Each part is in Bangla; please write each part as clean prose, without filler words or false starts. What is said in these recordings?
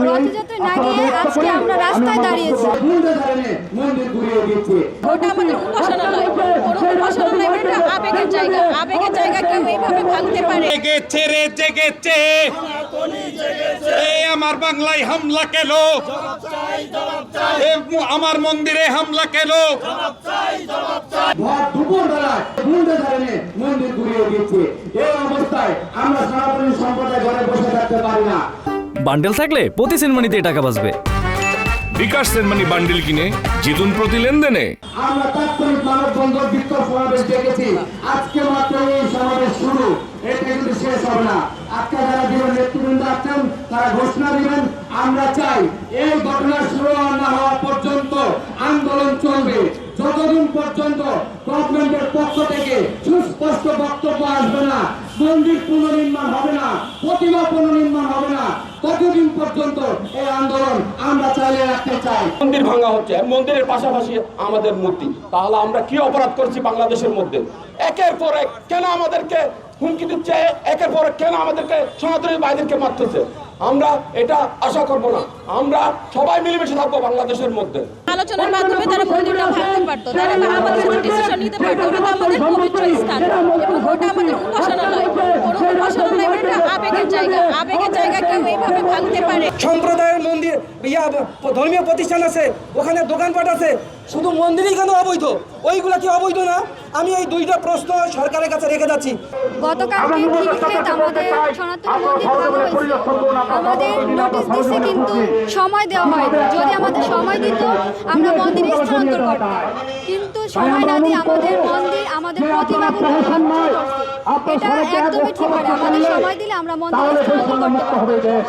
রথযাত্রা না গিয়ে আজকে আমরা রাস্তায় দাঁড়িয়েছি। ওটা আমাদের উপাসনালয়, কোনো উপাসনালয় এটা আবেগের জায়গা। আবেগের জায়গা কেউ এইভাবে ভাঙতে পারে? জেগেছে রে জেগেছে, আমার বাংলায় হামলা কেন? আমার মন্দিরে হামলা কেন? দুপুর বেলায় মন্দির ঘুরিয়ে দিচ্ছে। এই অবস্থায় আমরা সনাতনী সম্প্রদায় ঘরে বসে থাকতে পারি না। বান্ডেল থাকলে প্রতি সেনমানিতে টাকা বাঁচবে। বিকাশ সেনমানি বান্ডেল কিনে জিতুন প্রতি লেনদেনে। আমরা তাৎক্ষণিক মানববন্ধন বিক্ষোভ সমাবেশ ডেকেছি। আজকে মাত্র এই সমাবেশ শুরু, এটা কিন্তু শেষ হবে না। আজকে যারা জীবন নেতৃবৃন্দ আছেন তারা ঘোষণা দিবেন। আমরা চাই এই ঘটনা শুরু না হওয়া পর্যন্ত আন্দোলন চলবে, যতদিন পর্যন্ত গভর্নমেন্টের পক্ষ থেকে সুস্পষ্ট বক্তব্য আসবে না, মন্দির পুনর্নির্মাণ হবে না, প্রতিমা পুনর্নির্মাণ হবে না, ততদিন পর্যন্ত এই আন্দোলন আমরা চালিয়ে রাখতে চাই। মন্দির ভাঙা হচ্ছে, মন্দিরের পাশাপাশি আমাদের মূর্তি। তাহলে আমরা কি অপরাধ করছি বাংলাদেশের মধ্যে? একের পর এক কেন আমাদেরকে হুমকি দিচ্ছে? একের পর এক কেন আমাদেরকে সনাতনী ভাইদেরকে মারতেছে? আমরা এটা আশা করব না। আমরা সবাই মিলেমিশে থাকবো বাংলাদেশের মধ্যে। আলোচনার মাধ্যমে তারা মন্দিরটা ভাঙতে পারতো, তারা আমাদের সাথে ডিসিশন নিতে পারতো। ওটা তো আমাদের পবিত্র স্থান এবং ওটা আমাদের উপাসনালয়, কোনো উপাসনালয় এটা আবেগের জায়গা। আবেগের জায়গা কেউ এইভাবে ভাঙতে পারে? সম্প্রদায়ের মন্দির, ধর্মীয় প্রতিষ্ঠান আছে, ওখানে দোকানপাট আছে, শুধু মন্দিরই কেন অবৈধ? ওইগুলা কি অবৈধ না? আমি এই দুইটা প্রশ্ন সরকারের কাছে রেখে যাচ্ছি। গতকালকে খিলক্ষেত আমাদের সনাতনী মন্দির ভাঙা হয়েছে, আমাদের নোটিশ দিচ্ছে কিন্তু সময় দেওয়া হয়নি। যদি আমাদের সময় দিত আমরা মন্দিরে স্থানান্তর করতাম, কিন্তু সময় না দিয়ে আমাদের মন্দির, আমাদের প্রতিমাগুলো ভাঙচুর করছে। এটা একদমই ঠিক হয় না। আমাদের সময় দিলে আমরা মন্দিরে স্থানান্তর করতে পারতাম।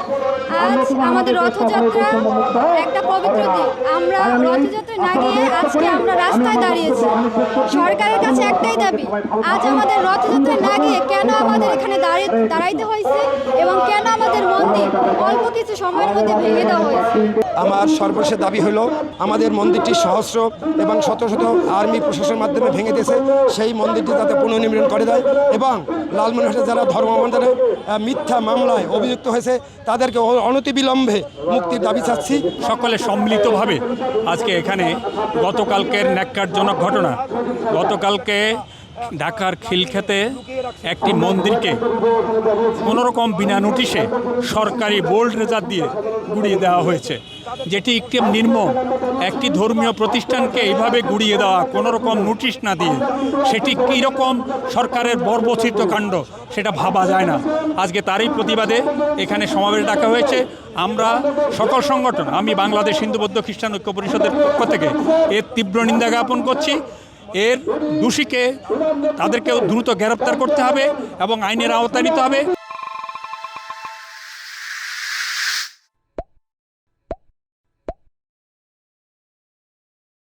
আজ আমাদের রথযাত্রা একটা পবিত্র দিন, আমরা রথযাত্রা না গিয়ে আজকে আমরা রাস্তায় দাঁড়িয়েছি। সরকারের কাছে একটাই দাবি, আজ আমাদের রথযাত্রা না গিয়ে কেন আমাদের এখানে দাঁড়াইতে হয়েছে এবং কেন আমাদের মন্দির অল্প কিছু সময়ের মধ্যে ভেঙে দেওয়া হয়েছে। আমার সর্বশেষ দাবি হলো আমাদের মন্দিরটি সহস্র এবং শত শত আর্মি প্রশাসনের মাধ্যমে ভেঙে দিয়েছে, সেই মন্দিরটি যাতে পুনর্নির্মাণ করে দেয় এবং লালমনিরহাটে যারা ধর্মমন্দিরে মিথ্যা মামলায় অভিযুক্ত হয়েছে তাদেরকে অনতিবিলম্বে মুক্তির দাবি চাচ্ছি। সকলে সম্মিলিতভাবে আজকে এখানে গতকালকের ন্যাক্কারজনক ঘটনা, গতকালকে ঢাকার খিলক্ষেতে একটি মন্দিরকে কোনোরকম বিনা নোটিশে সরকারি বোল্ড রেজার দিয়ে গুড়িয়ে দেওয়া হয়েছে, যেটি একটি নির্মম। একটি ধর্মীয় প্রতিষ্ঠানকে এইভাবে গুড়িয়ে দেওয়া কোনোরকম নোটিশ না দিয়ে, সেটি কীরকম সরকারের বর্বচিত কাণ্ড সেটা ভাবা যায় না। আজকে তারই প্রতিবাদে এখানে সমাবেশ ডাকা হয়েছে। আমরা সকল সংগঠন, আমি বাংলাদেশ হিন্দু বৌদ্ধ খ্রিস্টান ঐক্য পরিষদের পক্ষ থেকে এর তীব্র নিন্দা জ্ঞাপন করছি। এর দোষীকে তাদেরকেও দ্রুত গ্রেপ্তার করতে হবে এবং আইনের আওতায় নিতে হবে।